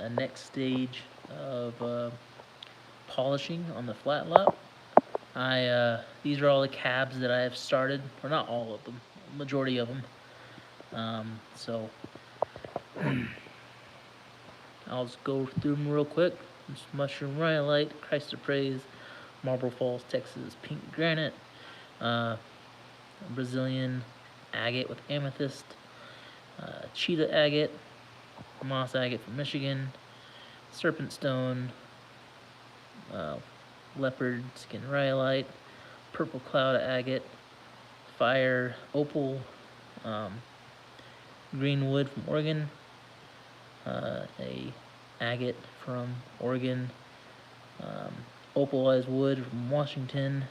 a next stage of polishing on the flat lap. These are all the cabs that I have started, or not all of them, majority of them. So I'll just go through them real quick. It's mushroom rhyolite, Christ of Praise, Marble Falls, Texas, pink granite, Brazilian agate with amethyst, cheetah agate, moss agate from Michigan, serpent stone, leopard skin rhyolite, purple cloud agate, fire opal, green wood from Oregon, a agate from Oregon, opalized wood from Washington,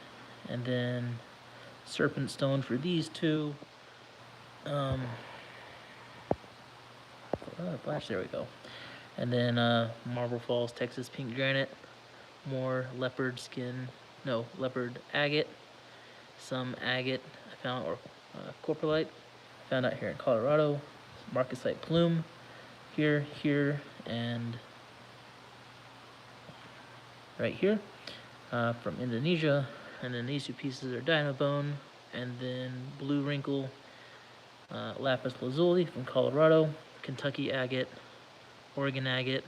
and then serpent stone for these two. Flash, there we go. And then Marble Falls, Texas, pink granite, more leopard agate, some agate I found, or coprolite, found out here in Colorado, marcasite plume, here, and right here, from Indonesia, and then these two pieces are Dynabone, and then blue wrinkle, lapis lazuli from Colorado, Kentucky agate, Oregon agate,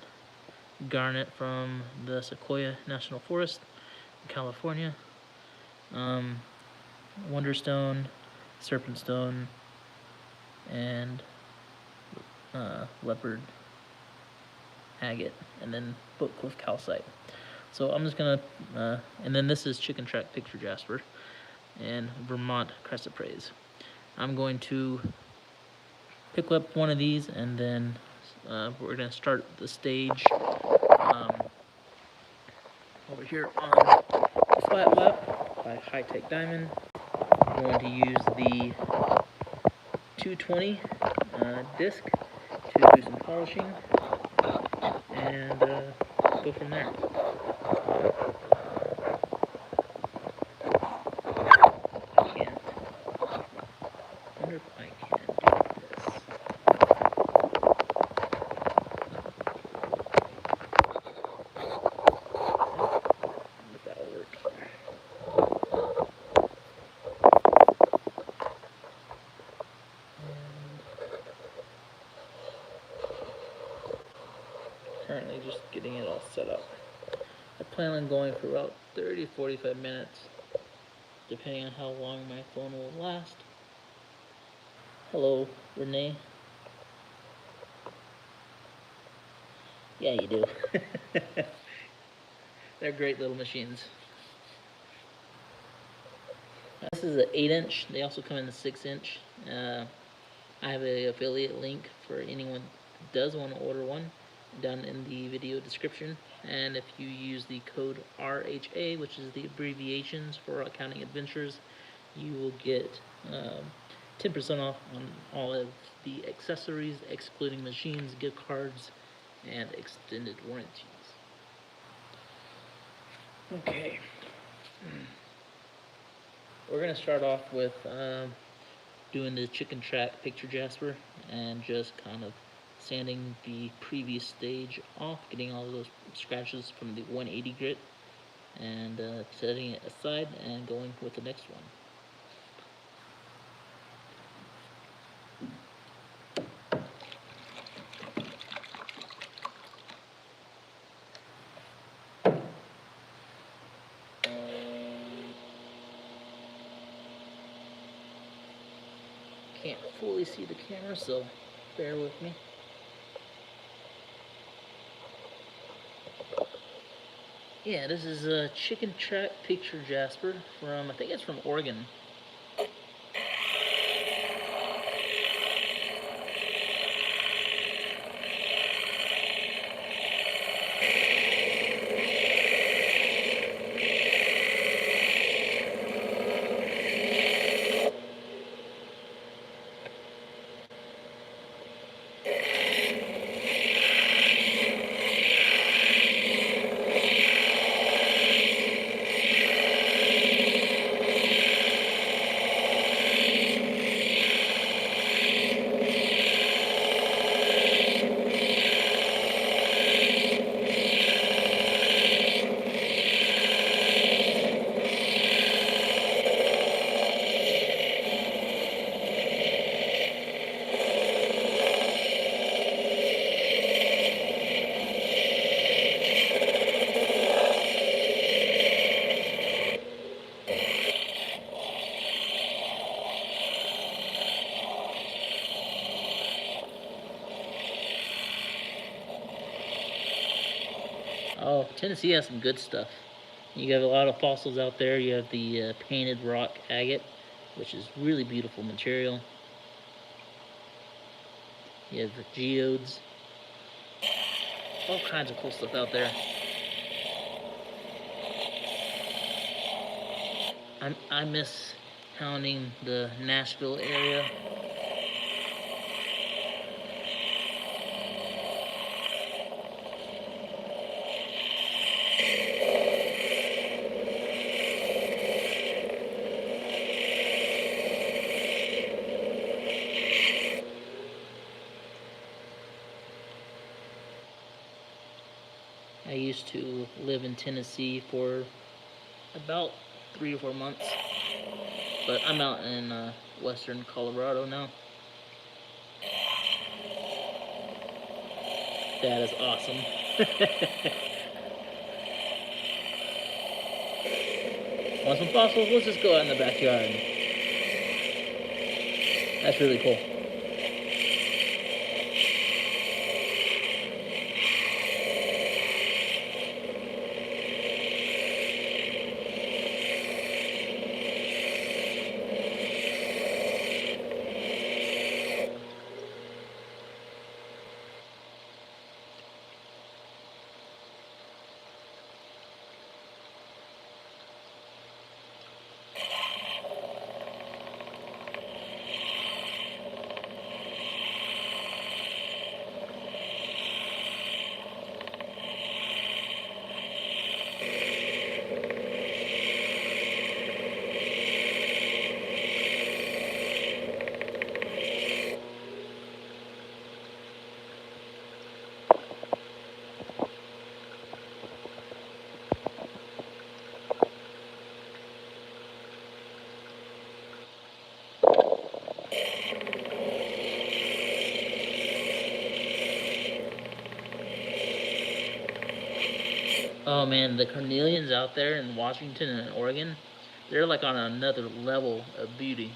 garnet from the Sequoia National Forest in California, wonderstone, serpent stone, and leopard agate, and then Boatcliff calcite. So I'm just gonna, and then this is chicken track picture jasper, and Vermont crest of praise. I'm going to pick up one of these, and then we're gonna start the stage over here on Flat Lap by High Tech Diamond. I'm going to use the 220 disc to do some polishing and go from there. I wonder if I can do this. If that'll work. Currently just getting it all set up. I plan on going for about 30-45 minutes, depending on how long my phone will last. Hello, Renee. Yeah, you do. They're great little machines. This is an 8-inch. They also come in the 6-inch. I have an affiliate link for anyone who does want to order one down in the video description. And if you use the code RHA, which is the abbreviations for Rock.Hounding.Adventures, you will get 10% off on all of the accessories, excluding machines, gift cards, and extended warranties. Okay. We're going to start off with doing the chicken track picture jasper and just kind of sanding the previous stage off, getting all of those scratches from the 180 grit, and setting it aside and going with the next one. Can't fully see the camera, so bear with me. Yeah, this is a chicken track picture jasper from, I think it's from Oregon. Oh, Tennessee has some good stuff. You have a lot of fossils out there. You have the painted rock agate, which is really beautiful material. You have the geodes. All kinds of cool stuff out there. I miss hounding the Nashville area. I used to live in Tennessee for about 3 or 4 months, but I'm out in western Colorado now. That is awesome. Want some fossils? Let's just go out in the backyard. That's really cool. Oh man, the carnelians out there in Washington and Oregon, they're like on another level of beauty.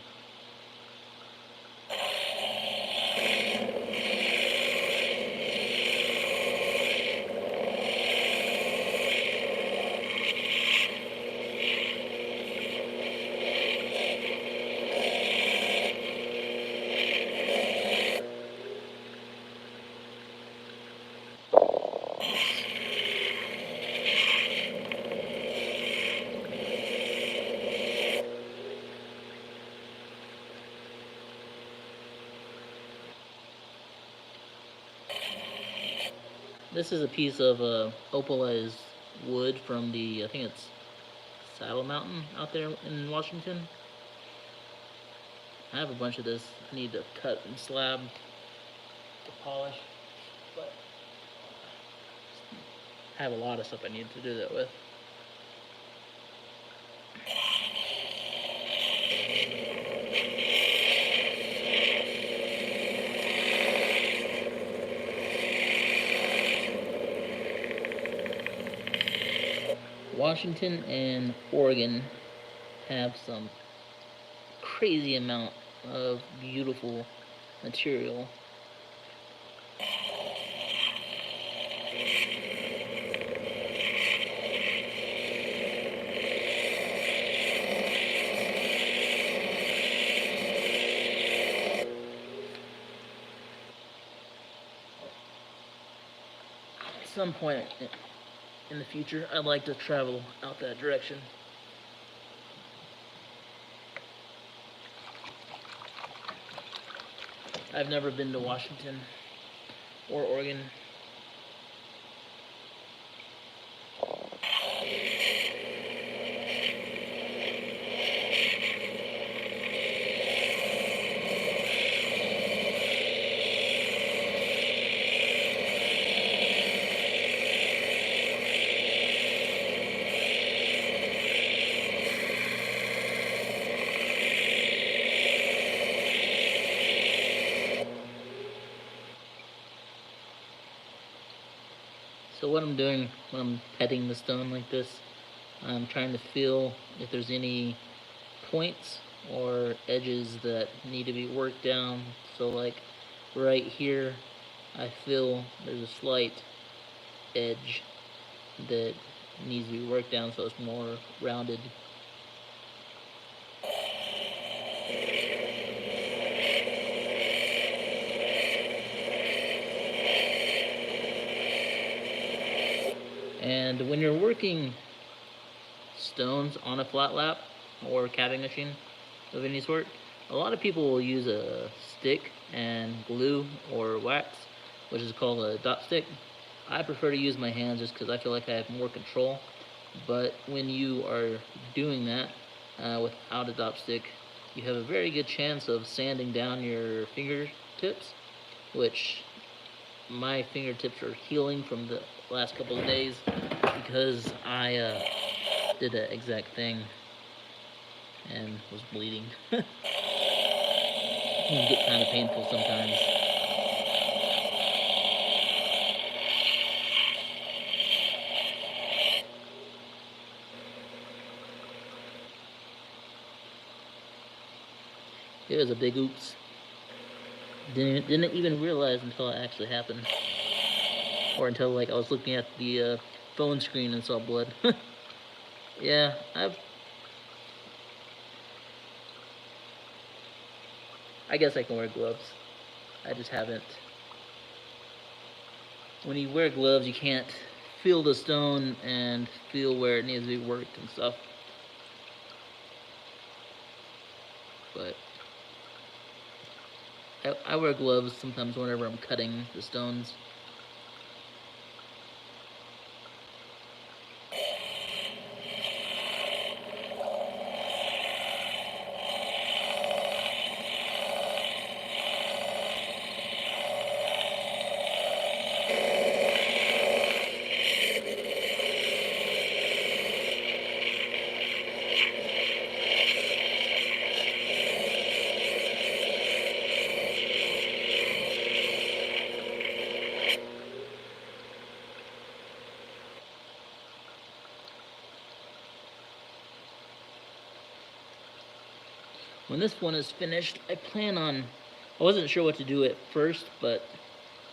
This is a piece of opalized wood from the, I think it's Saddle Mountain out there in Washington. I have a bunch of this. I need to cut and slab to polish, but I have a lot of stuff I need to do that with. Washington and Oregon have some crazy amount of beautiful material. At some point in the future, I'd like to travel out that direction. I've never been to Washington or Oregon. So what I'm doing when I'm petting the stone like this, I'm trying to feel if there's any points or edges that need to be worked down. So like right here, I feel there's a slight edge that needs to be worked down so it's more rounded. And when you're working stones on a flat lap or capping machine of any sort, a lot of people will use a stick and glue or wax, which is called a dot stick. I prefer to use my hands just because I feel like I have more control. But when you are doing that without a dot stick, you have a very good chance of sanding down your fingertips, which my fingertips are healing from the last couple of days because I did that exact thing and was bleeding. It can get kind of painful sometimes. It was a big oops. Didn't even realize until it actually happened, or until like I was looking at the phone screen and saw blood. Yeah, I guess I can wear gloves. I just haven't. When you wear gloves, you can't feel the stone and feel where it needs to be worked and stuff. But I wear gloves sometimes whenever I'm cutting the stones. When this one is finished, I wasn't sure what to do at first, but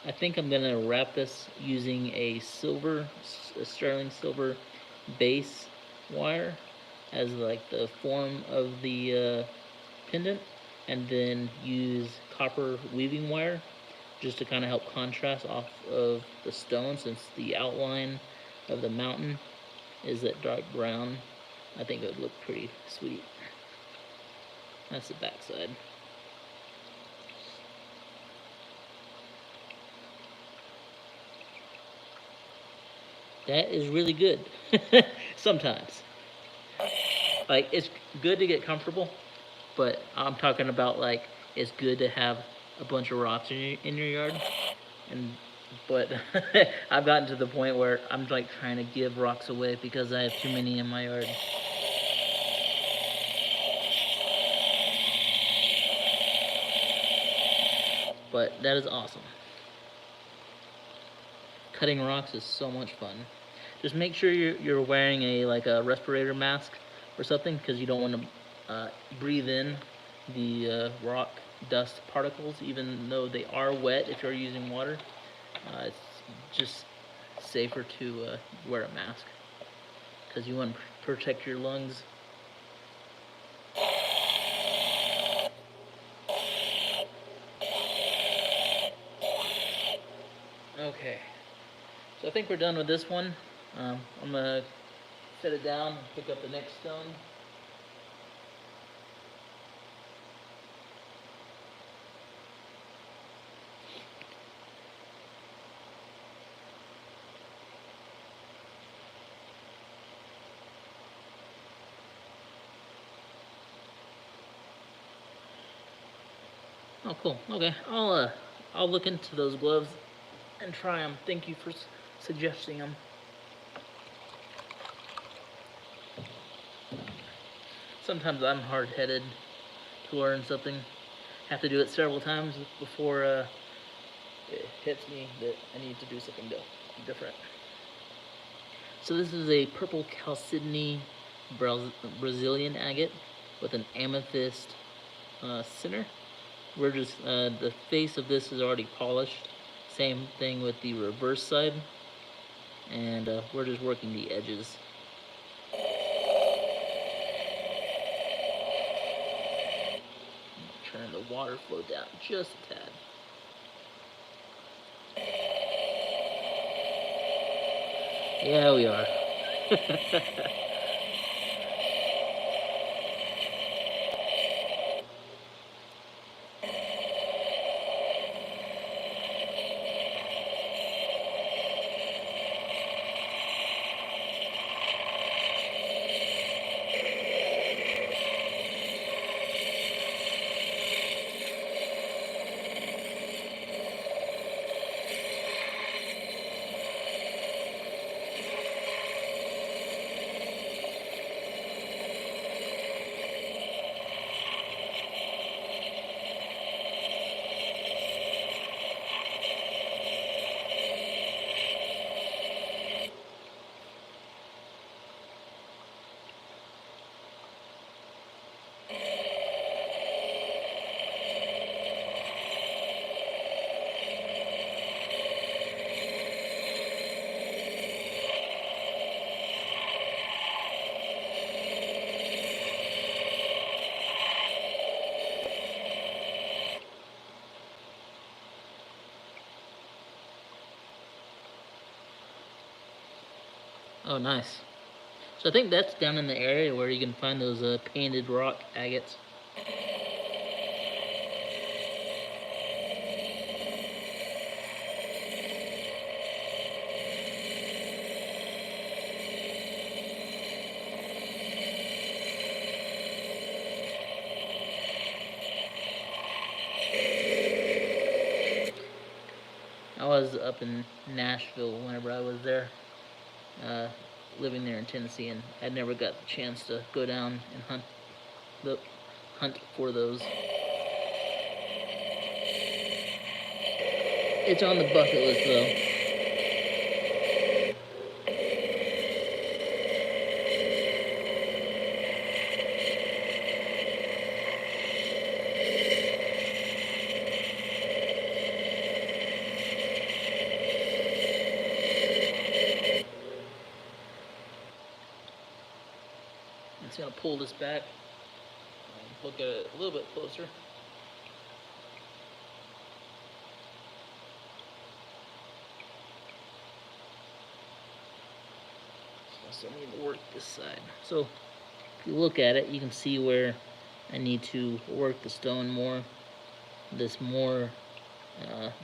I think I'm gonna wrap this using a sterling silver base wire as like the form of the pendant, and then use copper weaving wire just to kind of help contrast off of the stone, since the outline of the mountain is that dark brown. I think it would look pretty sweet. That's the back side. That is really good. Sometimes. Like, it's good to get comfortable, but I'm talking about like it's good to have a bunch of rocks in your yard. But I've gotten to the point where I'm like trying to give rocks away because I have too many in my yard. But that is awesome. Cutting rocks is so much fun. Just make sure you're wearing a respirator mask or something, because you don't want to breathe in the rock dust particles, even though they are wet if you're using water. It's just safer to wear a mask because you want to protect your lungs. Okay, so I think we're done with this one. I'm gonna set it down and pick up the next stone. Oh, cool. Okay, I'll look into those gloves and try them. Thank you for suggesting them. Sometimes I'm hard-headed to learn something. Have to do it several times before it hits me that I need to do something different. So this is a purple chalcedony Brazilian agate with an amethyst center. We're just the face of this is already polished. Same thing with the reverse side. and we're just working the edges. Turn the water flow down just a tad. Yeah, we are. Oh, nice. So I think that's down in the area where you can find those painted rock agates. I was up in Nashville whenever I was there, living there in Tennessee, and I never got the chance to go down and hunt for those. It's on the bucket list though. I'm just gonna pull this back and look at it a little bit closer. So I need to work this side. So if you look at it, you can see where I need to work the stone more. This more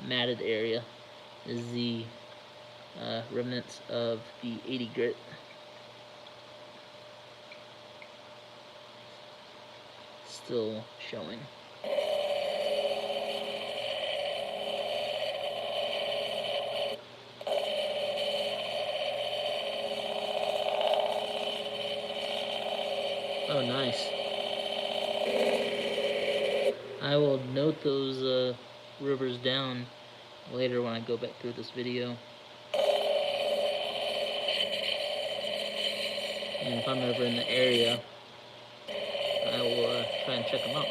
matted area is the remnants of the 80 grit. Still showing. Oh, nice. I will note those rivers down later when I go back through this video. And if I'm ever in the area, I will try and check them out.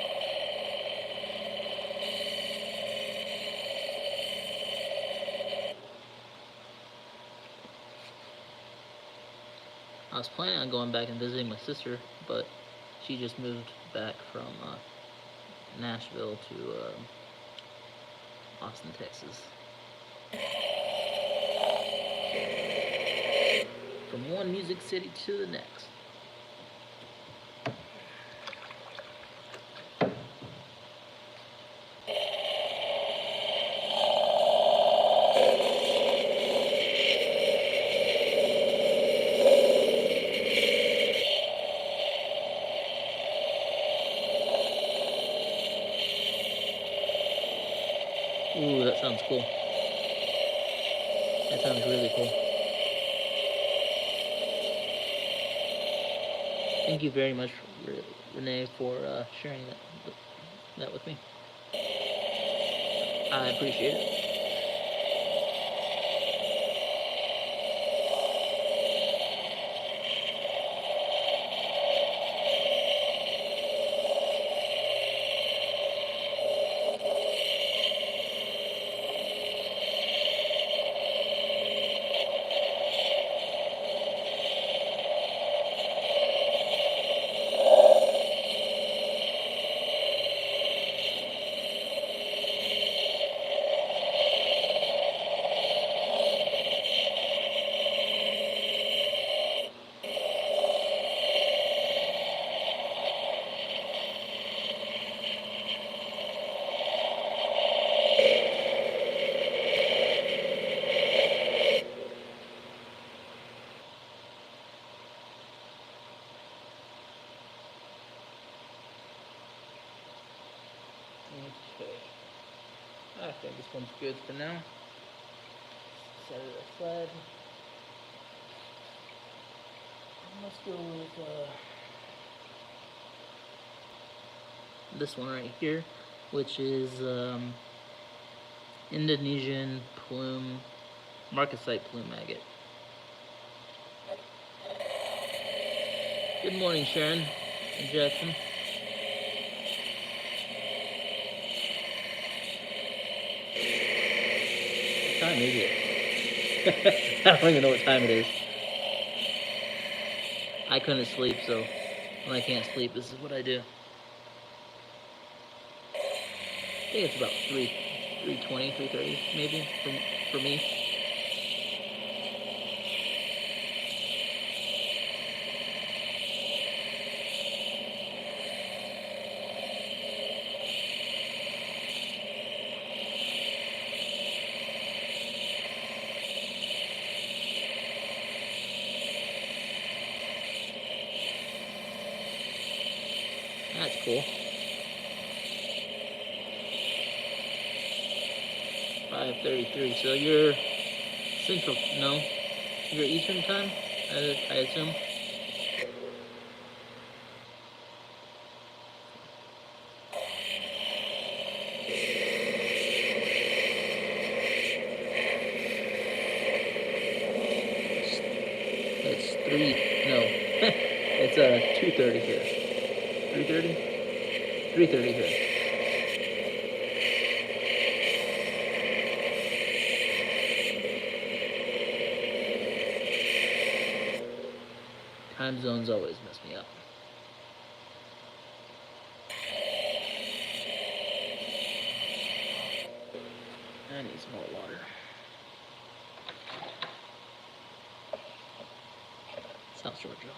I was planning on going back and visiting my sister, but she just moved back from Nashville to Austin, Texas. From one music city to the next. Ooh, that sounds cool. That sounds really cool. Thank you very much, Renee, for sharing that with me. I appreciate it. this one's good for now. Set it aside. Let's go with this one right here, which is Indonesian plume, marcasite plume agate. Good morning, Sharon and Jackson. What time is it? I don't even know what time it is. I couldn't sleep, so when I can't sleep, this is what I do. I think it's about 3:20, 3:30 maybe for me. That's cool. 5:33. So you're Central? No, you're Eastern time. I assume. It's 3. No, it's 2:30 here. 3:30. 3:30 here. Time zones always mess me up. I need some more water. South Georgia.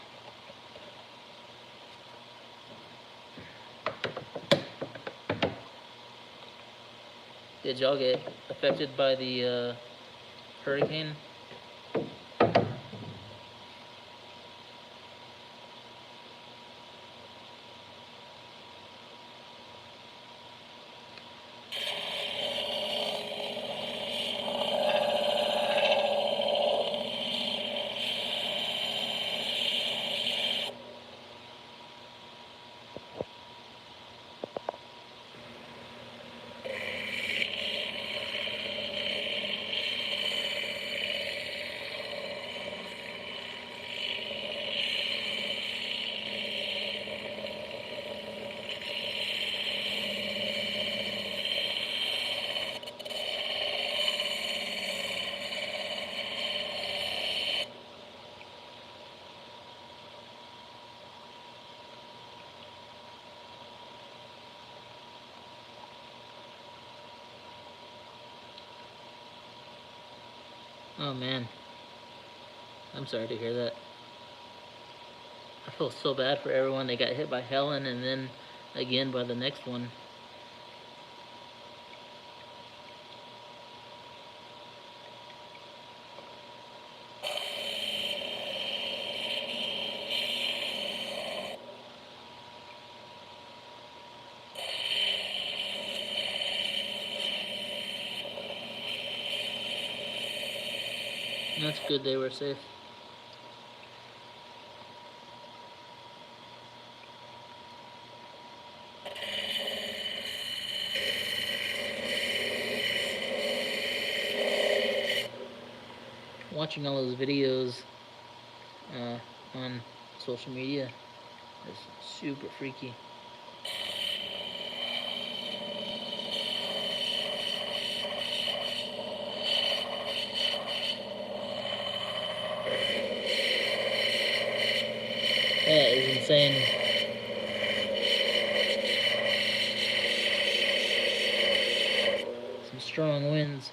Did y'all get affected by the hurricane? Oh man, I'm sorry to hear that. I feel so bad for everyone that got hit by Helen and then again by the next one. That's good they were safe. Watching all those videos on social media is super freaky. That is insane. Some strong winds.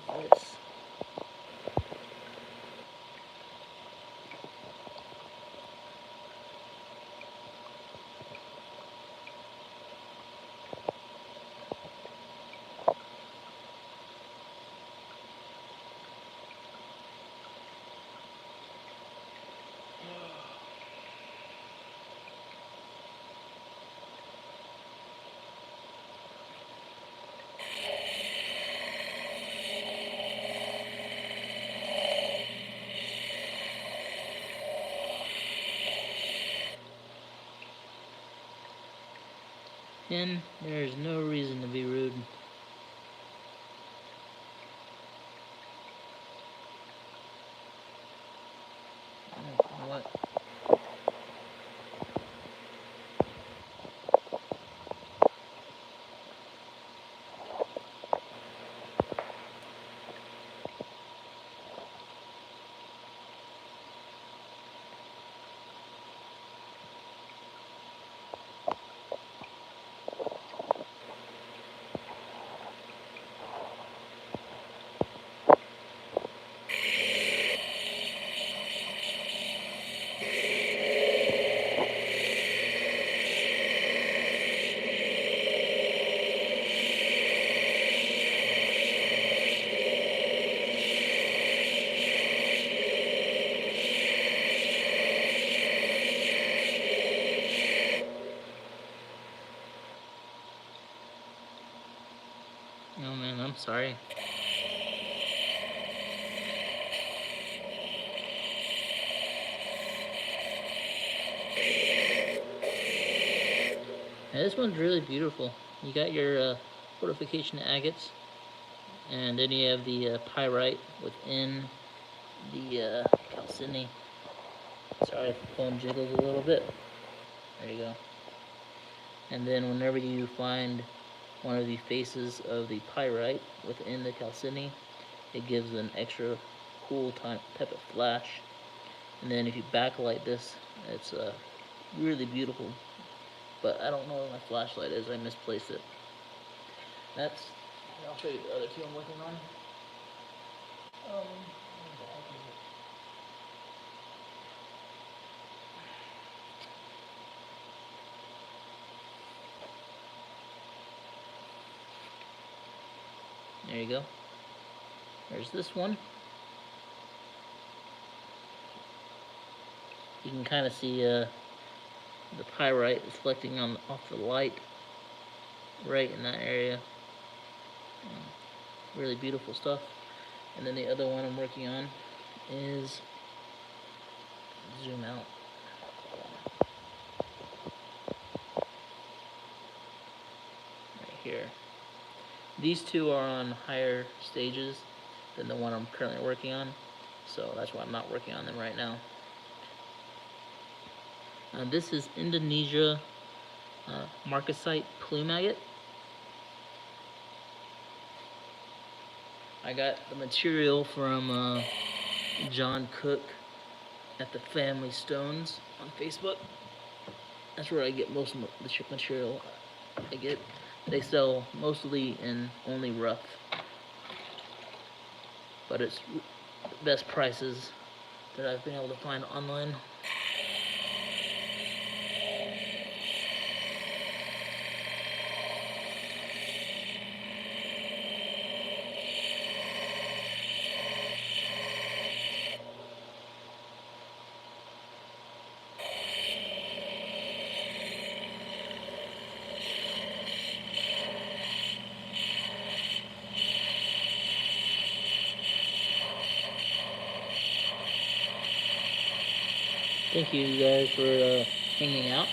What is this? And there's no reason to be rude. What? Oh man, I'm sorry. Yeah, this one's really beautiful. You got your fortification agates, and then you have the pyrite within the calcine. Sorry if the phone jiggles a little bit. There you go. And then whenever you find one of the faces of the pyrite within the calcine, it gives an extra cool type of flash. And then if you backlight this, it's really beautiful. But I don't know where my flashlight is. I misplaced it. I'll show you the other two I'm working on. There you go. There's this one. You can kind of see the pyrite reflecting off the light right in that area. Really beautiful stuff. And then the other one I'm working on is, zoom out, right here. These two are on higher stages than the one I'm currently working on, so that's why I'm not working on them right now. This is Indonesia marcasite plume agate. I got the material from John Cook at the Family Stones on Facebook. That's where I get most of the material I get. They sell mostly in only rough, but it's the best prices that I've been able to find online. Thank you guys for hanging out.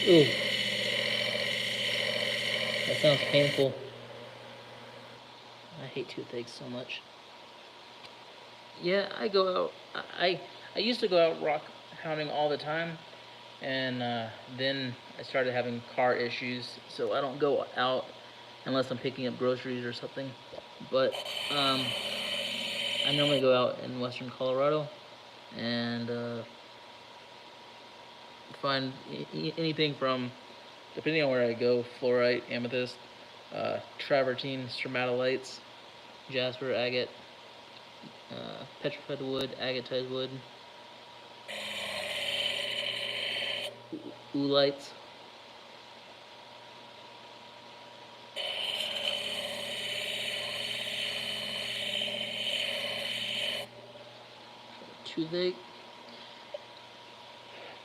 Ooh, that sounds painful. I hate toothaches so much. Yeah, I go out. I used to go out rock hounding all the time, and then I started having car issues, so I don't go out unless I'm picking up groceries or something. But I normally go out in western Colorado and find anything from, depending on where I go, fluorite, amethyst, travertine, stromatolites, jasper, agate, petrified wood, agatized wood, oolites. toothache.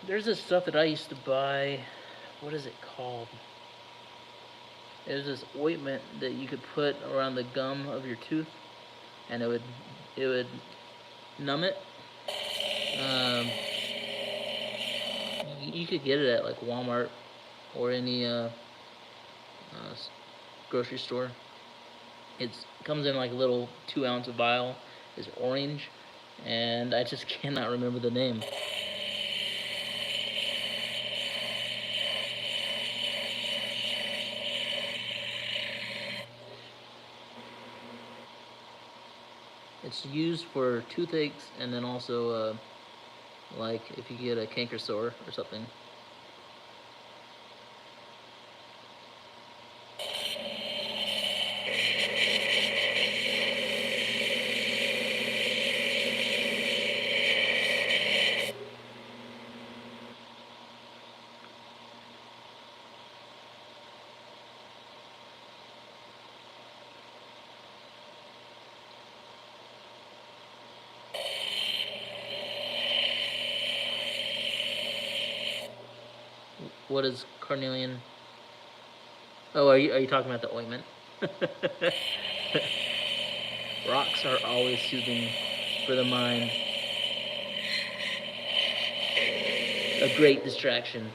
There's this stuff that I used to buy. What is it called? There's this ointment that you could put around the gum of your tooth, and it would numb it. You could get it at like Walmart or any grocery store. It comes in like a little 2-ounce vial. It's orange, and I just cannot remember the name. It's used for toothaches, and then also like if you get a canker sore or something. What is carnelian? Oh, are you talking about the ointment? Rocks are always soothing for the mind. A great distraction.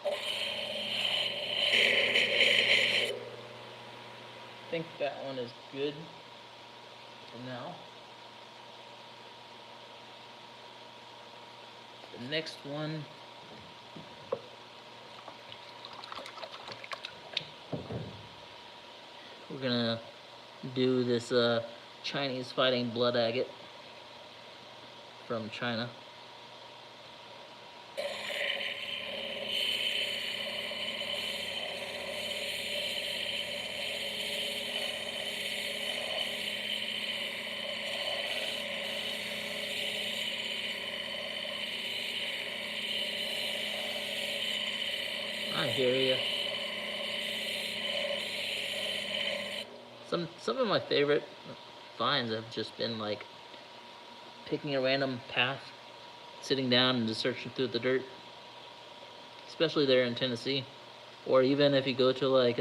I think that one is good for now. The next one, we're gonna do this Chinese fighting blood agate from China. I hear you. Some of my favorite finds have just been like picking a random path, sitting down and just searching through the dirt, especially there in Tennessee, or even if you go to like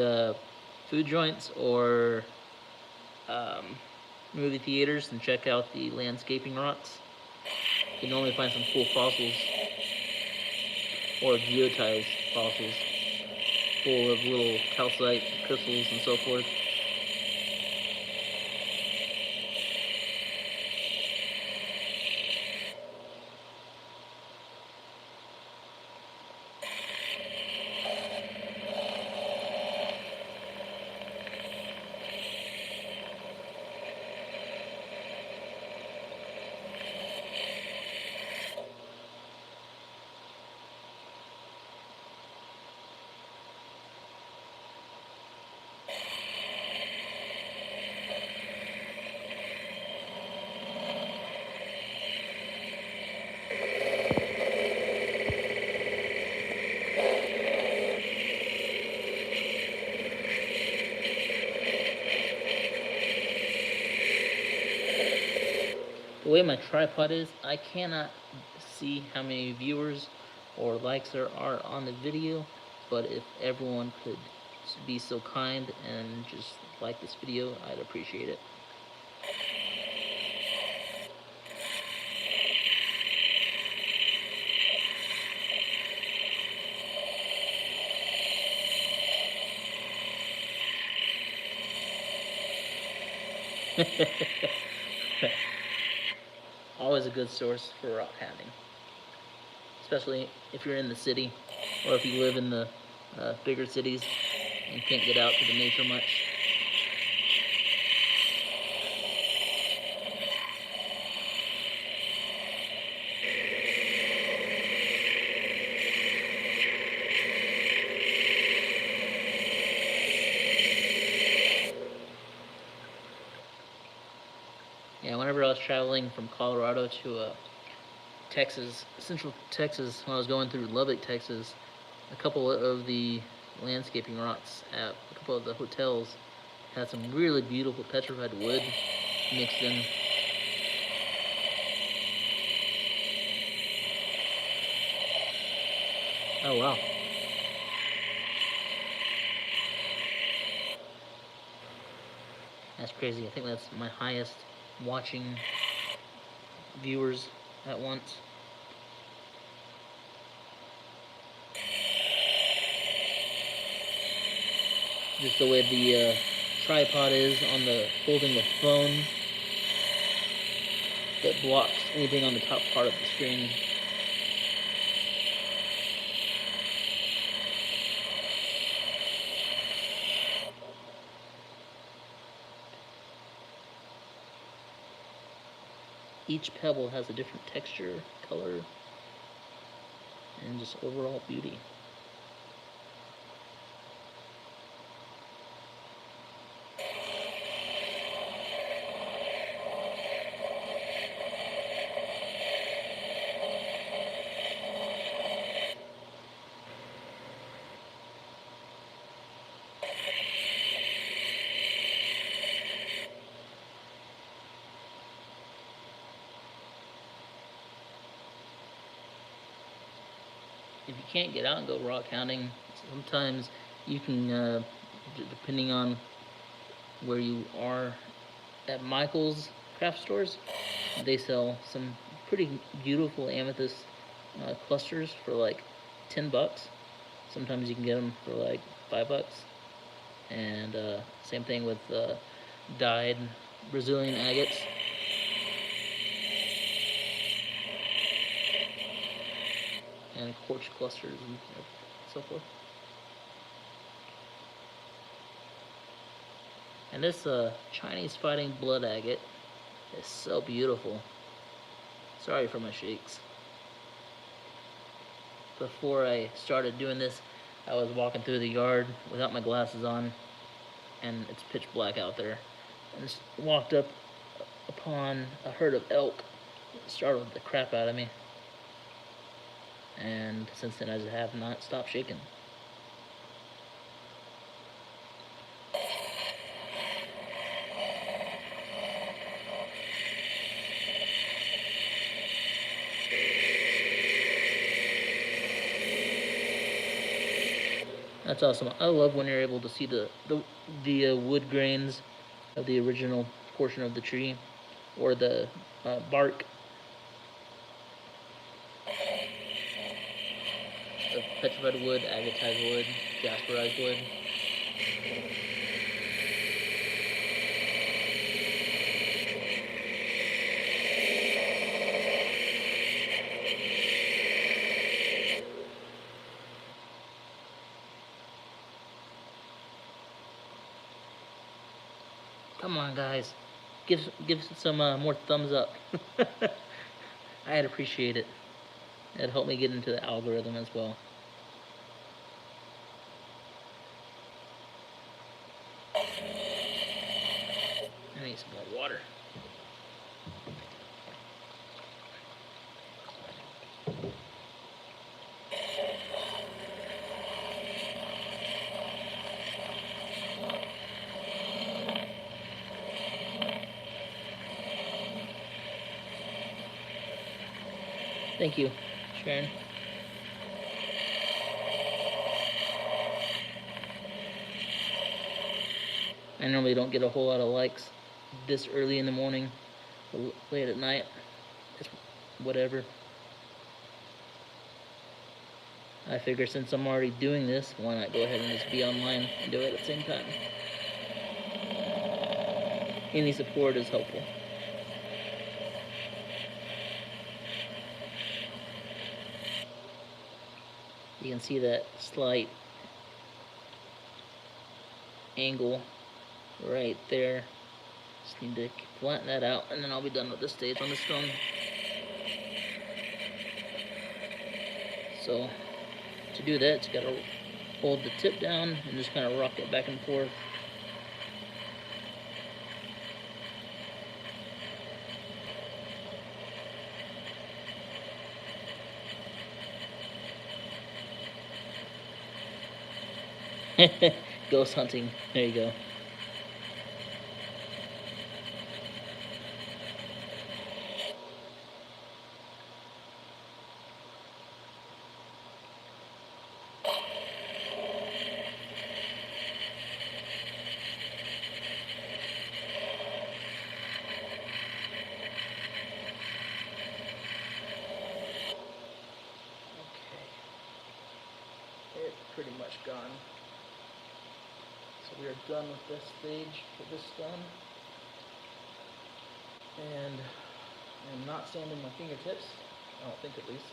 food joints or movie theaters and check out the landscaping rocks. You can normally find some cool fossils or geotized fossils full of little calcite crystals and so forth. The way my tripod is, I cannot see how many viewers or likes there are on the video, but if everyone could be so kind and just like this video, I'd appreciate it. Always a good source for rock hounding, especially if you're in the city or if you live in the bigger cities and can't get out to the nature much. Yeah, whenever I was traveling from Colorado to Texas, Central Texas, when I was going through Lubbock, Texas, a couple of the landscaping rocks at a couple of the hotels Has some really beautiful petrified wood mixed in. Oh wow. That's crazy. I think that's my highest watching viewers at once. Just the way the tripod is on the holding the phone that blocks anything on the top part of the screen. Each pebble has a different texture, color, and just overall beauty. If you can't get out and go rock hounding, sometimes you can, depending on where you are, at Michael's craft stores, they sell some pretty beautiful amethyst clusters for like $10. Sometimes you can get them for like $5. And same thing with dyed Brazilian agates. And quartz clusters and so forth. And this Chinese fighting blood agate is so beautiful. Sorry for my shakes. Before I started doing this, I was walking through the yard without my glasses on, and it's pitch black out there. And just walked up upon a herd of elk. It startled the crap out of me. And since then I have not stopped shaking. That's awesome. I love when you're able to see the wood grains of the original portion of the tree, or the bark of petrified wood, agatized wood, jasperized wood. Come on, guys, give some more thumbs up. I'd appreciate it. It'd help me get into the algorithm as well. I need some more water. Thank you, Sharon. I normally don't get a whole lot of likes this early in the morning, late at night. It's whatever. I figure since I'm already doing this, why not go ahead and just be online and do it at the same time. Any support is helpful. You can see that slight angle right there. Just need to flatten that out, and then I'll be done with this stage on the stone. So to do that, you gotta hold the tip down and just kind of rock it back and forth. Ghost hunting. There you go. gone. So we are done with this stage for this stone. And I'm not sanding my fingertips, I don't think at least.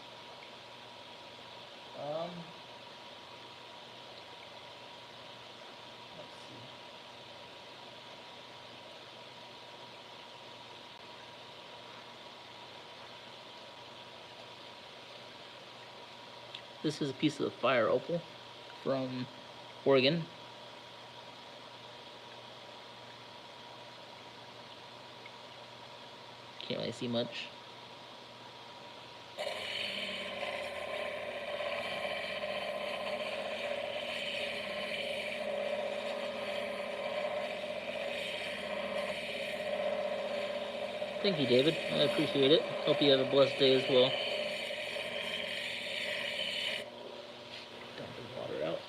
Let's see. This is a piece of fire opal from Oregon. Can't really see much. Thank you, David. I appreciate it. Hope you have a blessed day as well. Dump the water out.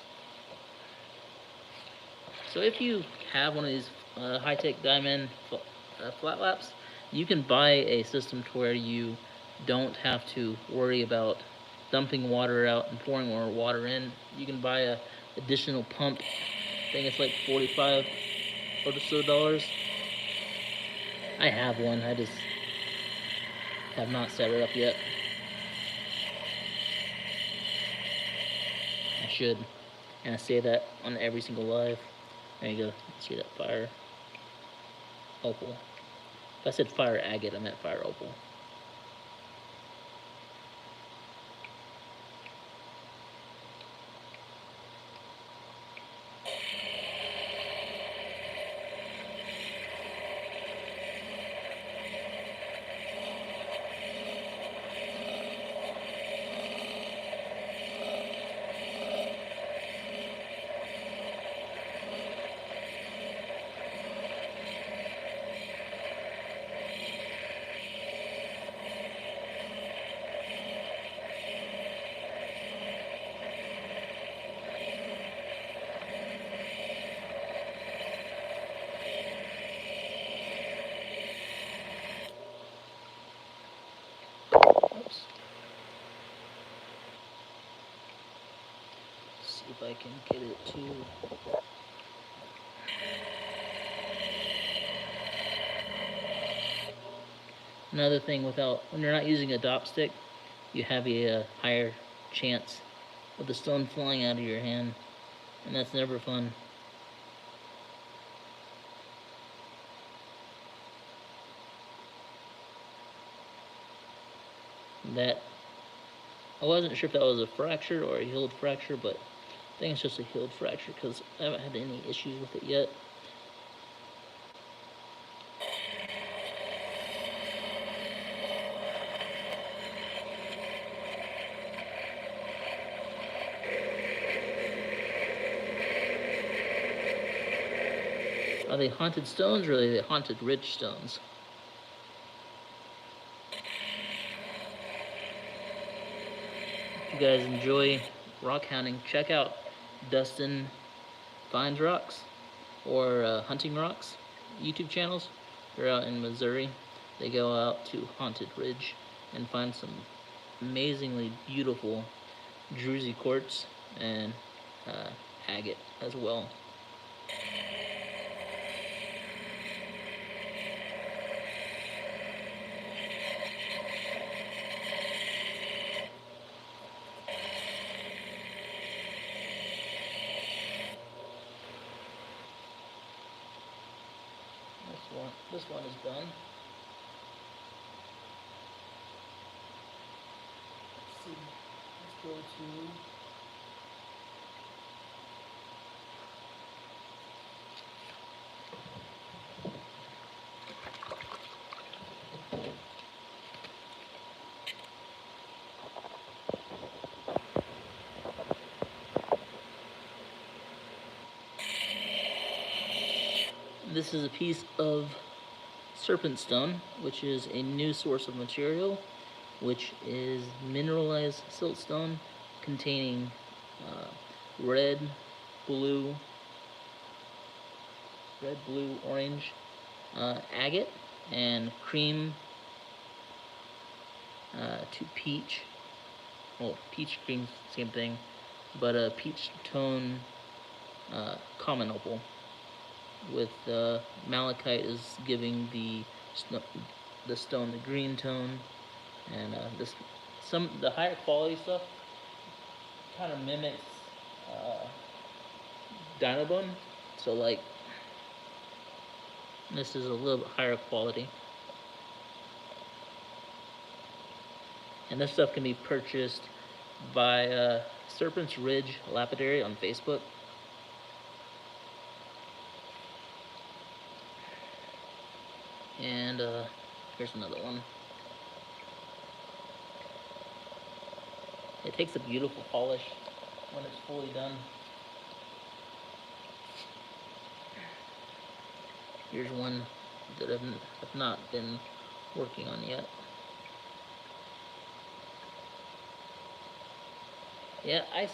So if you have one of these high-tech diamond flat laps, you can buy a system to where you don't have to worry about dumping water out and pouring more water in. You can buy a additional pump. I think it's like $45 or so dollars. I have one, I just have not set it up yet. I should, and I say that on every single live. There you go, see that fire opal. If I said fire agate, I meant fire opal. See if I can get it to. Another thing, when you're not using a dop stick, you have a higher chance of the stone flying out of your hand, and that's never fun. That, I wasn't sure if that was a fracture or a healed fracture, but I think it's just a healed fracture because I haven't had any issues with it yet. Are they haunted stones or are they haunted ridge stones? If you guys enjoy rock hounding, check out Dustin Finds Rocks or Hunting Rocks YouTube channels. They're out in Missouri. They go out to Haunted Ridge and find some amazingly beautiful druzy quartz and agate as well. This one is done. Let's see. Let's go to this is a piece of serpent stone, which is a new source of material, which is mineralized siltstone containing red, blue, orange agate and cream to peach. Well, peach cream, same thing. but a peach tone common opal, with malachite is giving the stone the green tone, and the higher quality stuff kind of mimics uh, Dinobone. So like this is a little bit higher quality, and this stuff can be purchased by Serpent's Ridge Lapidary on Facebook. And here's another one. It takes a beautiful polish when it's fully done. Here's one that I've not been working on yet. Yeah, I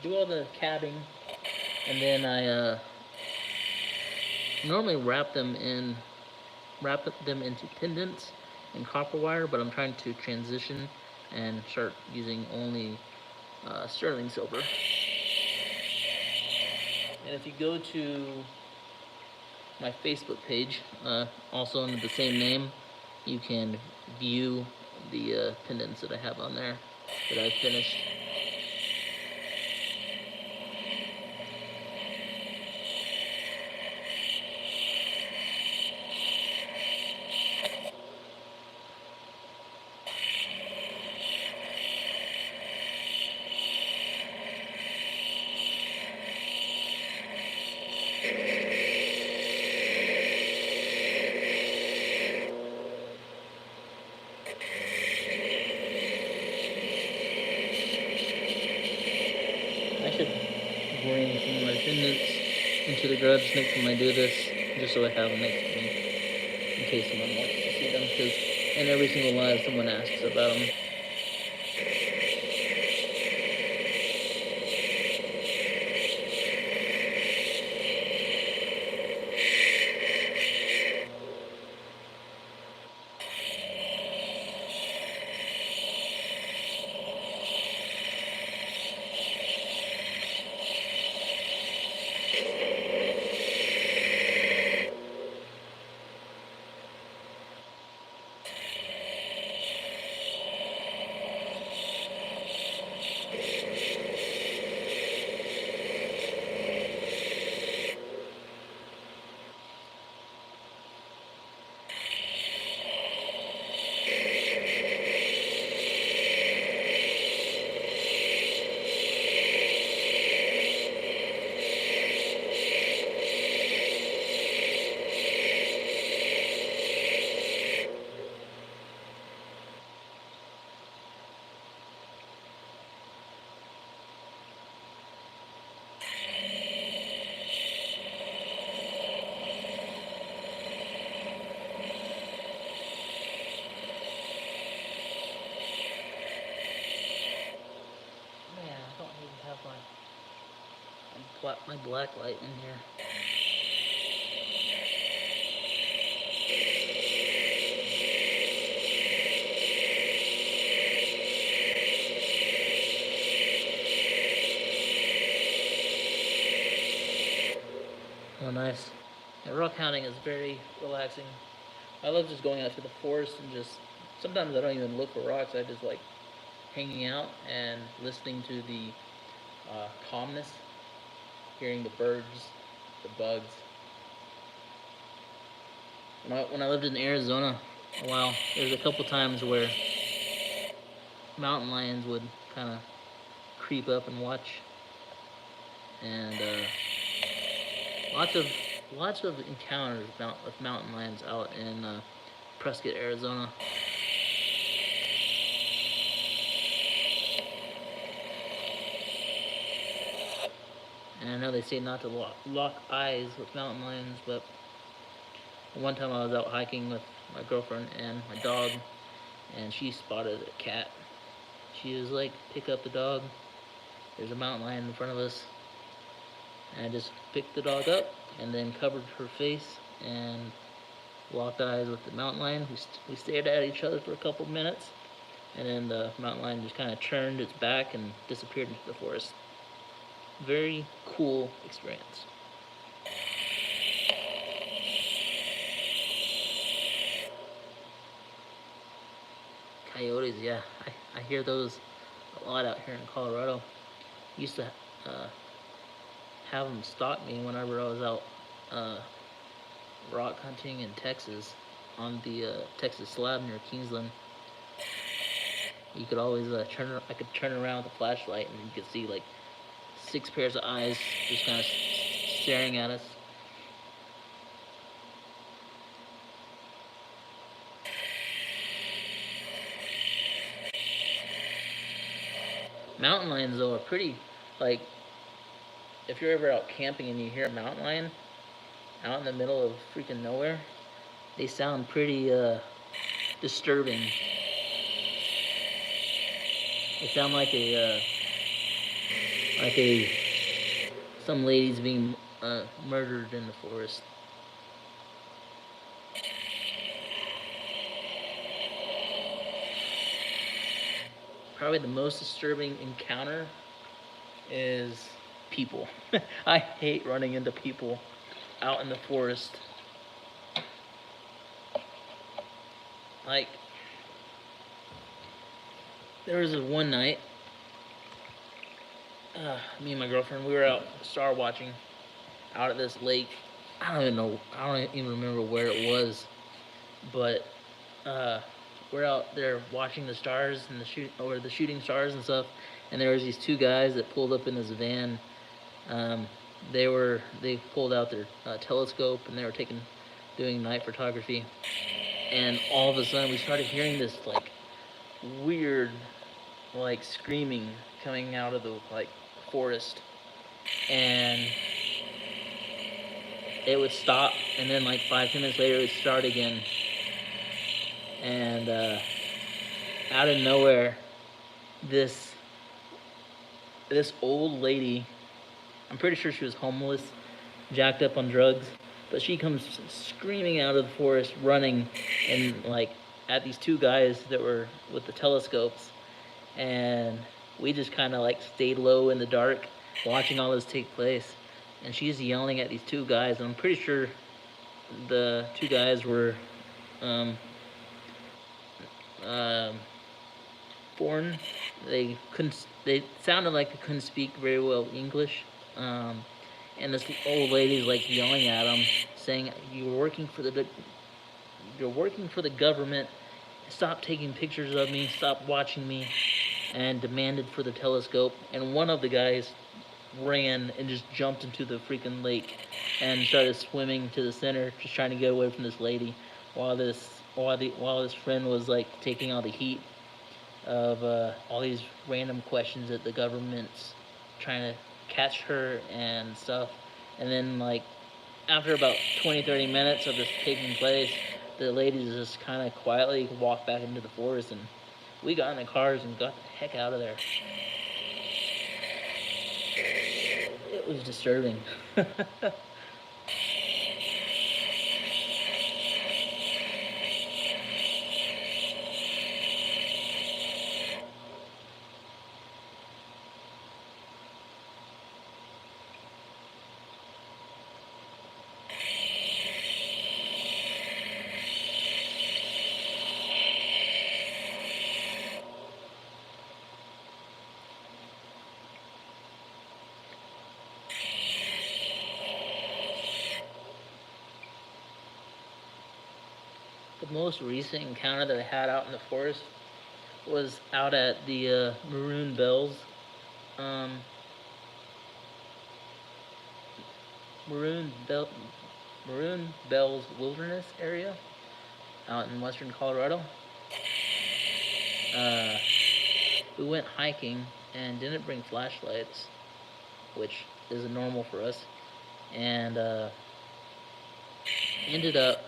do all the cabbing, and then I normally wrap them into pendants and copper wire, but I'm trying to transition and start using only sterling silver. And if you go to my Facebook page, also under the same name, you can view the pendants that I have on there that I've finished. I should bring some of my pendants into the garage next time I do this, just so I have them next to me in case someone wants to see them, because in every single live someone asks about them. My black light in here. Oh, nice. Yeah, rock hounding is very relaxing. I love just going out to the forest and just, sometimes I don't even look for rocks. I just like hanging out and listening to the calmness, hearing the birds, the bugs. When I lived in Arizona a while, there was a couple times where mountain lions would kind of creep up and watch, and lots of encounters with mountain lions out in Prescott, Arizona. And I know they say not to lock eyes with mountain lions, but one time I was out hiking with my girlfriend and my dog, and she spotted a cat. She was like, pick up the dog. There's a mountain lion in front of us. And I just picked the dog up and then covered her face and locked eyes with the mountain lion. We stared at each other for a couple minutes. and then the mountain lion just kind of turned its back and disappeared into the forest. Very cool experience. Coyotes, yeah, I hear those a lot out here in Colorado. Used to have them stalk me whenever I was out rock hunting in Texas on the Texas slab near Kingsland. You could always I could turn around with a flashlight and you could see like 6 pairs of eyes just kind of staring at us. Mountain lions though are pretty, like, if you're ever out camping and you hear a mountain lion out in the middle of freaking nowhere, they sound pretty disturbing. They sound like some ladies being murdered in the forest. Probably the most disturbing encounter is people. I hate running into people out in the forest. Like, there was this one night, me and my girlfriend, we were out star watching out at this lake. I don't even remember where it was, but we're out there watching the stars and the shooting stars and stuff. And there was these 2 guys that pulled up in this van. They pulled out their telescope and they were doing night photography. And all of a sudden we started hearing this like weird like screaming coming out of the like forest, and it would stop, and then like 5-10 minutes later it would start again. And out of nowhere, this old lady, I'm pretty sure she was homeless, jacked up on drugs, but she comes screaming out of the forest, running, and like at these 2 guys that were with the telescopes. And we just kind of like stayed low in the dark watching all this take place. And she's yelling at these 2 guys, and I'm pretty sure the 2 guys were foreign. They sounded like they couldn't speak very well English. And this old lady's like yelling at them, saying, "You're working for the government. Stop taking pictures of me. Stop watching me." And demanded for the telescope. And one of the guys ran and just jumped into the freaking lake and started swimming to the center, just trying to get away from this lady, while his friend was like taking all the heat of all these random questions that the government's trying to catch her and stuff. And then like after about 20-30 minutes of this taking place, the ladies just kind of quietly walked back into the forest, and we got in the cars and got the heck out of there. It was disturbing. The most recent encounter that I had out in the forest was out at the Maroon Bells Maroon Bells Wilderness area out in western Colorado. We went hiking and didn't bring flashlights, which is normal for us, and ended up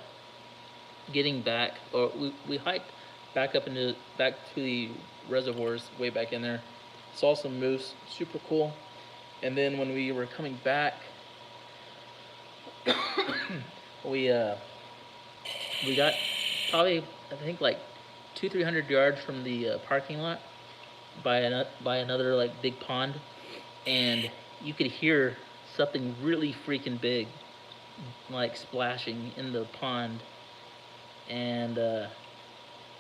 getting back, or we hiked back to the reservoirs way back in there, saw some moose, super cool. And then when we were coming back, we got probably, I think, like 200-300 yards from the parking lot by another like big pond, and you could hear something really freaking big like splashing in the pond, and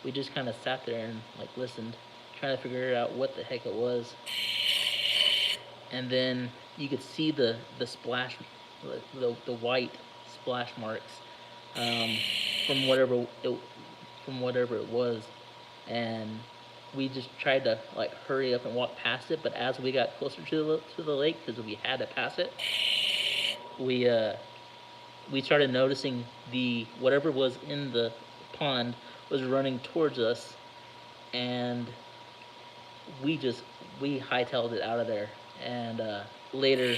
we just kind of sat there and like listened, trying to figure out what the heck it was. And then you could see the splash, the white splash marks from whatever it was, and we just tried to like hurry up and walk past it. But as we got closer to the lake, because we had to pass it, we started noticing the whatever was in the pond was running towards us, and we hightailed it out of there. And later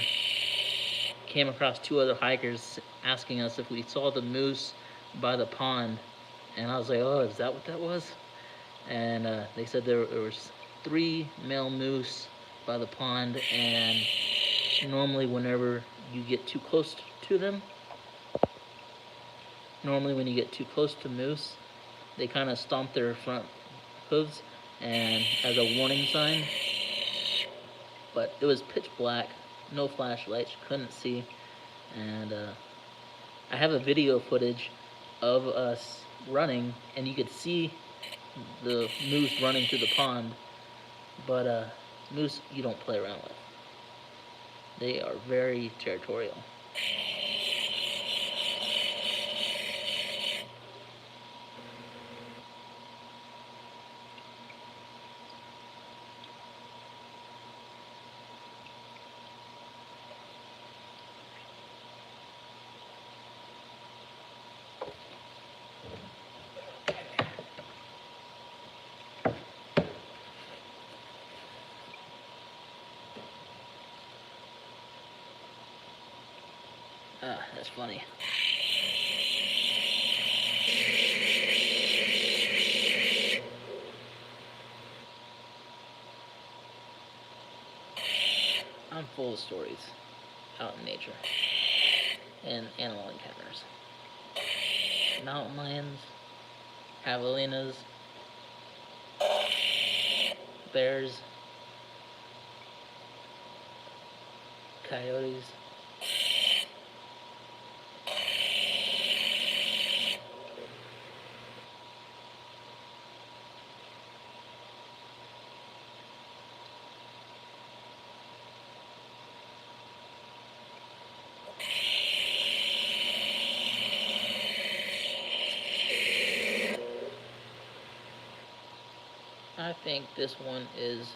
came across 2 other hikers asking us if we saw the moose by the pond, and I was like, oh, is that what that was? And they said there was 3 male moose by the pond, and normally whenever you get too close to them, when you get too close to moose, they kind of stomp their front hooves and as a warning sign. But it was pitch black, no flashlights, couldn't see, and I have a video footage of us running, and you could see the moose running through the pond. But moose you don't play around with. They are very territorial. That's funny. I'm full of stories out in nature and animal encounters. Mountain lions, javelinas, bears, coyotes. I think this one is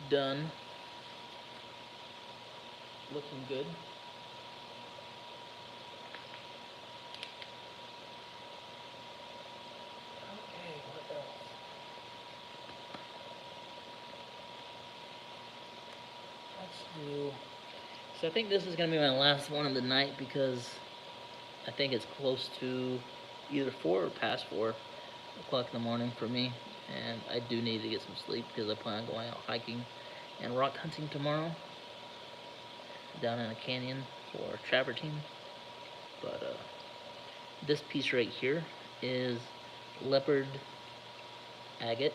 done. Looking good. Okay, what else? Let's do... So I think this is going to be my last one of the night, because I think it's close to either 4 or past 4 o'clock in the morning for me. And I do need to get some sleep, because I plan on going out hiking and rock hunting tomorrow down in a canyon for travertine. But this piece right here is leopard agate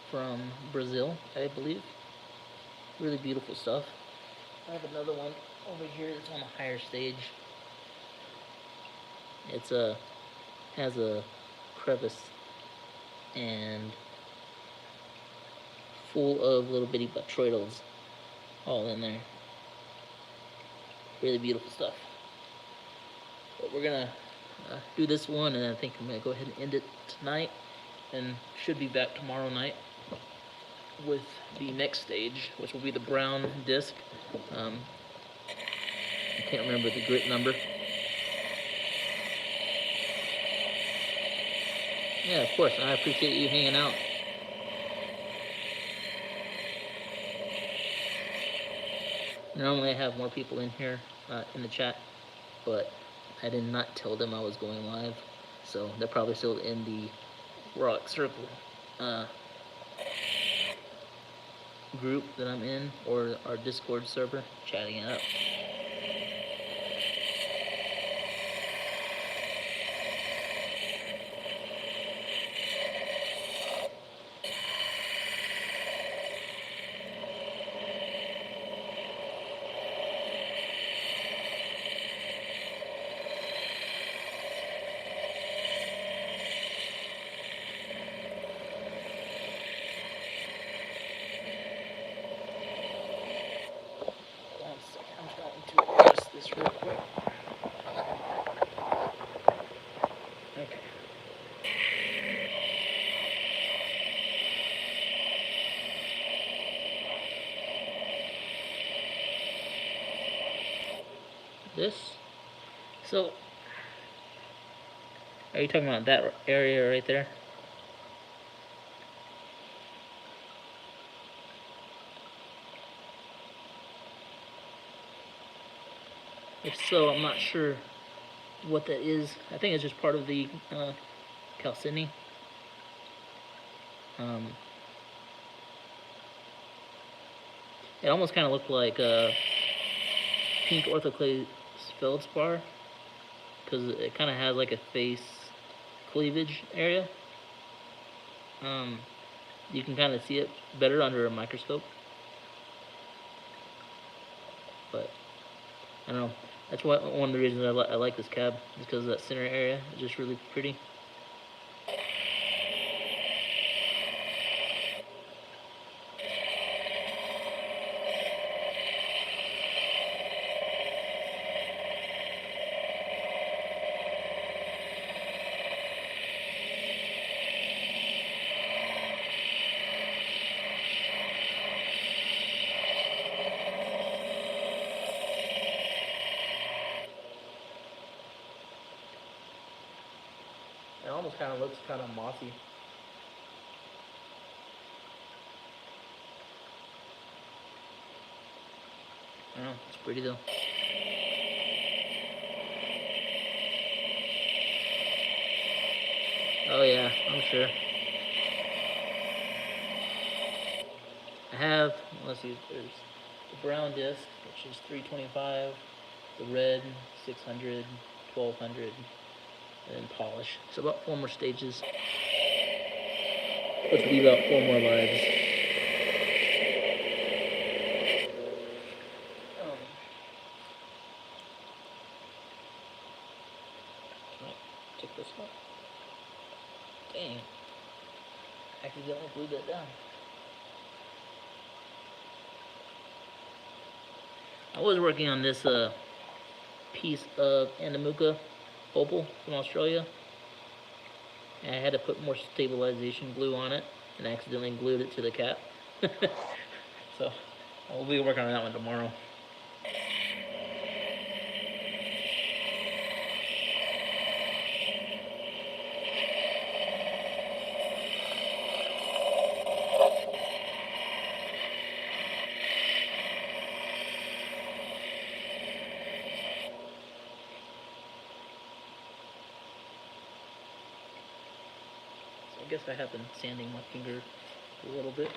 from Brazil, I believe. Really beautiful stuff. I have another one over here that's on a higher stage. It's has a crevice and full of little bitty botryoidals all in there. Really beautiful stuff. But we're gonna do this one, and I think I'm gonna go ahead and end it tonight, and should be back tomorrow night with the next stage, which will be the brown disc. I can't remember the grit number. Yeah, of course. I appreciate you hanging out. Normally I have more people in here in the chat, but I did not tell them I was going live, so they're probably still in the Rock Circle group that I'm in, or our Discord server, chatting it up. This. So, are you talking about that area right there? If so, I'm not sure what that is. I think it's just part of the calcine. It almost kind of looked like a pink orthoclase feldspar because it kind of has like a face cleavage area. You can kind of see it better under a microscope, but I don't know. That's one of the reasons I like this cab is because that center area is just really pretty. It almost kind of looks kind of mossy. I don't know, it's pretty though. Oh yeah, I'm sure. I have, let's see, there's the brown disc, which is 325, the red 600, 1200, and then polish. So about 4 more stages, which will be about 4 more lives. Can I take this off? Dang, accidentally glued that down. I was working on this piece of Andamuka opal from Australia, and I had to put more stabilization glue on it, and I accidentally glued it to the cap. So I'll be working on that one tomorrow. I guess I have been sanding my finger a little bit.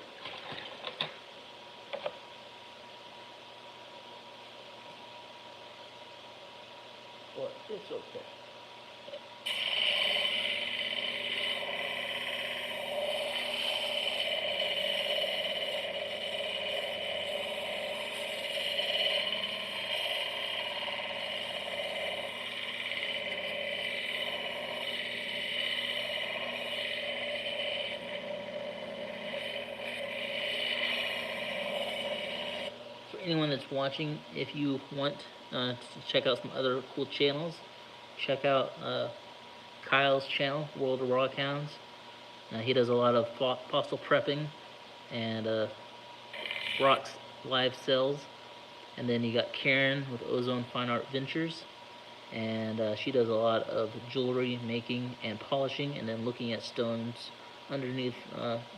But it's okay. Anyone that's watching, if you want to check out some other cool channels, check out Kyle's channel, World of Rockhounds. He does a lot of fossil prepping and rocks live cells. And then you got Karen with Ozone Fine Art Ventures, and she does a lot of jewelry making and polishing, and then looking at stones underneath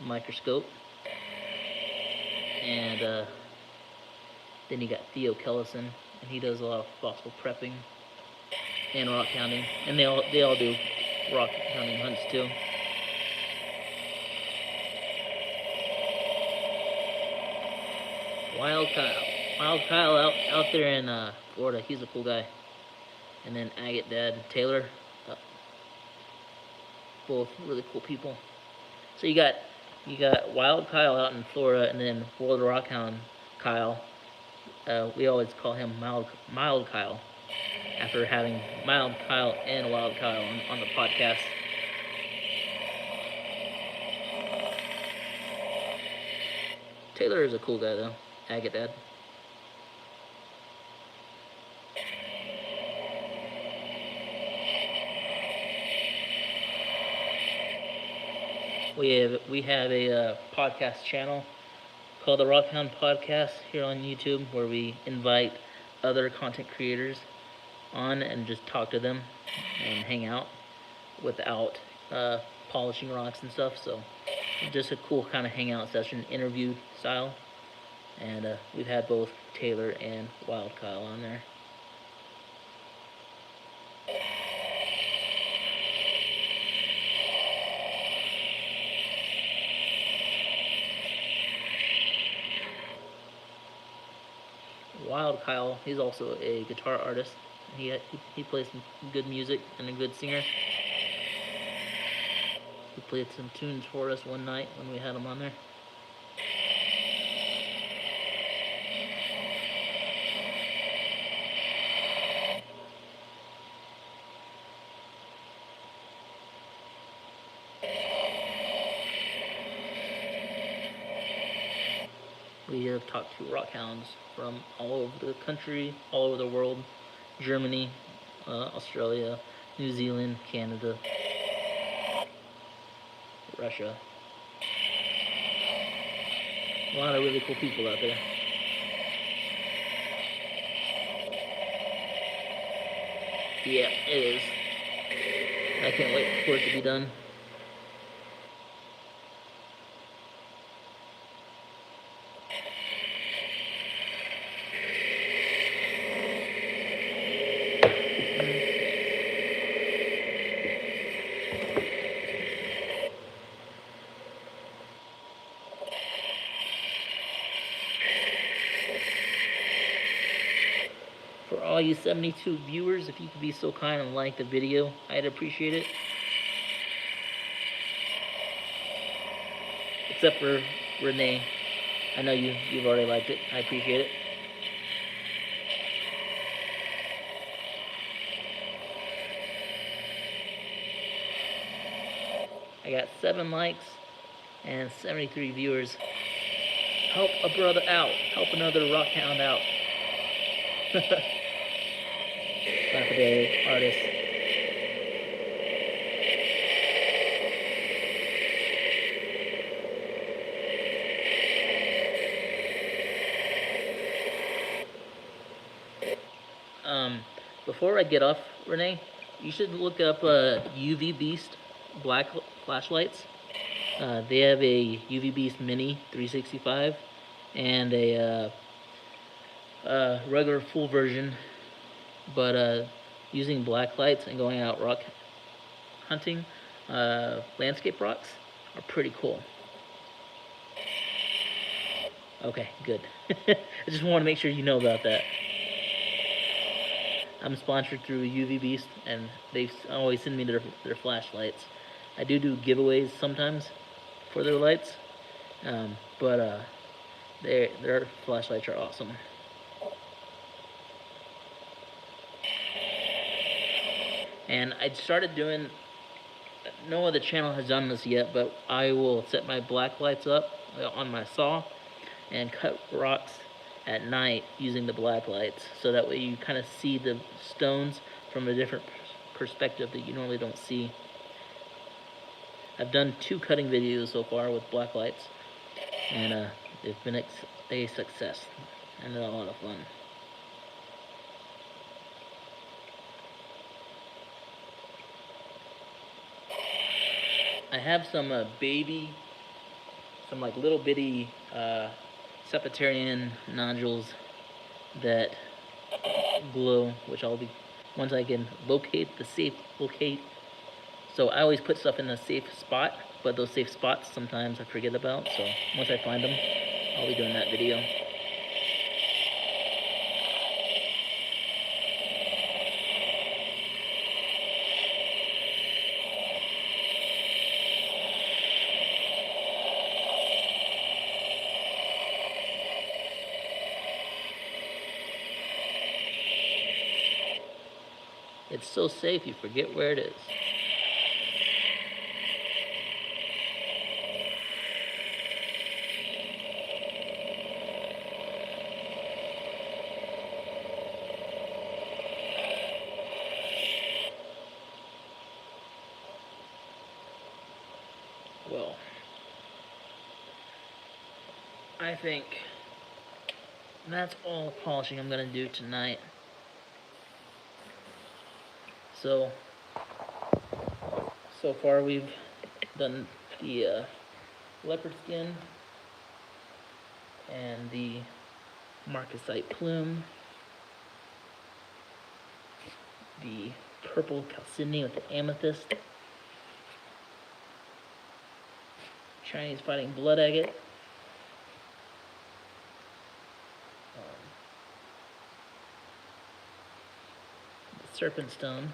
microscope. And then you got Theo Kellison, and he does a lot of fossil prepping and rock hounding, and they all do rock hounding hunts too. Wild Kyle out there in Florida, he's a cool guy. And then Agate Dad and Taylor, both really cool people. So you got Wild Kyle out in Florida, and then World Rockhound Kyle. We always call him Mild Kyle, after having Mild Kyle and Wild Kyle on the podcast. Taylor is a cool guy though, Agate Dad. We have a podcast channel called the Rockhound Podcast here on YouTube, where we invite other content creators on and just talk to them and hang out without polishing rocks and stuff. So just a cool kind of hangout session, interview style. And we've had both Taylor and Wild Kyle on there. Wild Kyle, he's also a guitar artist. He plays some good music and a good singer. He played some tunes for us one night when we had him on there. We have talked to rockhounds from all over the country, all over the world, Germany, Australia, New Zealand, Canada, Russia. A lot of really cool people out there. Yeah, it is. I can't wait for it to be done. For all you 72 viewers, if you could be so kind and like the video, I'd appreciate it. Except for Renee. I know you've already liked it. I appreciate it. I got 7 likes and 73 viewers. Help a brother out. Help another rockhound out. Day artist. Before I get off, Renee, you should look up UV Beast black flashlights. They have a UV Beast Mini 365 and a regular full version, but using black lights and going out rock hunting, landscape rocks are pretty cool. Okay, good. I just want to make sure you know about that. I'm sponsored through UV Beast, and they always send me their flashlights. I do giveaways sometimes for their lights, but their flashlights are awesome. And I started doing, no other channel has done this yet, but I will set my black lights up on my saw and cut rocks at night using the black lights, so that way you kind of see the stones from a different perspective that you normally don't see. I've done 2 cutting videos so far with black lights, and they've been a success, and they're a lot of fun. I have some some like little bitty septarian nodules that glow, which I'll be, once I can locate the safe locate. So I always put stuff in a safe spot, but those safe spots sometimes I forget about. So once I find them, I'll be doing that video. It's so safe, you forget where it is. Well, I think that's all polishing I'm gonna do tonight. So far we've done the leopard skin and the marcasite plume, the purple chalcedony with the amethyst, Chinese fighting blood agate, the serpent stone,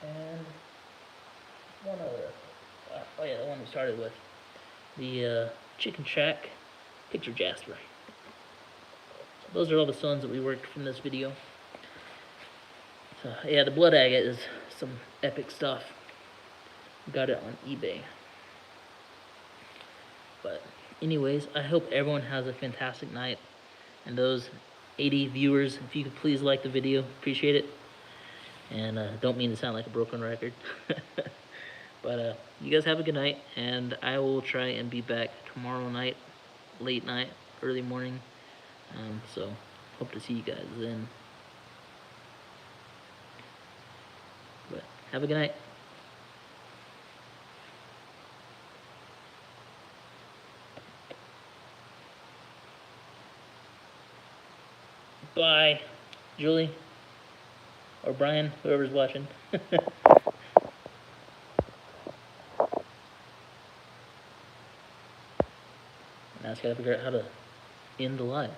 and one other. Oh yeah, the one we started with, the chicken shack picture jasper. So those are all the stones that we worked from this video. So yeah, the blood agate is some epic stuff. Got it on eBay. But anyways, I hope everyone has a fantastic night. And those 80 viewers, if you could please like the video, appreciate it. And don't mean to sound like a broken record. But you guys have a good night, and I will try and be back tomorrow night, late night, early morning. So hope to see you guys then. But have a good night. Bye, Julie, or Brian, whoever's watching. Now I just gotta figure out how to end the live.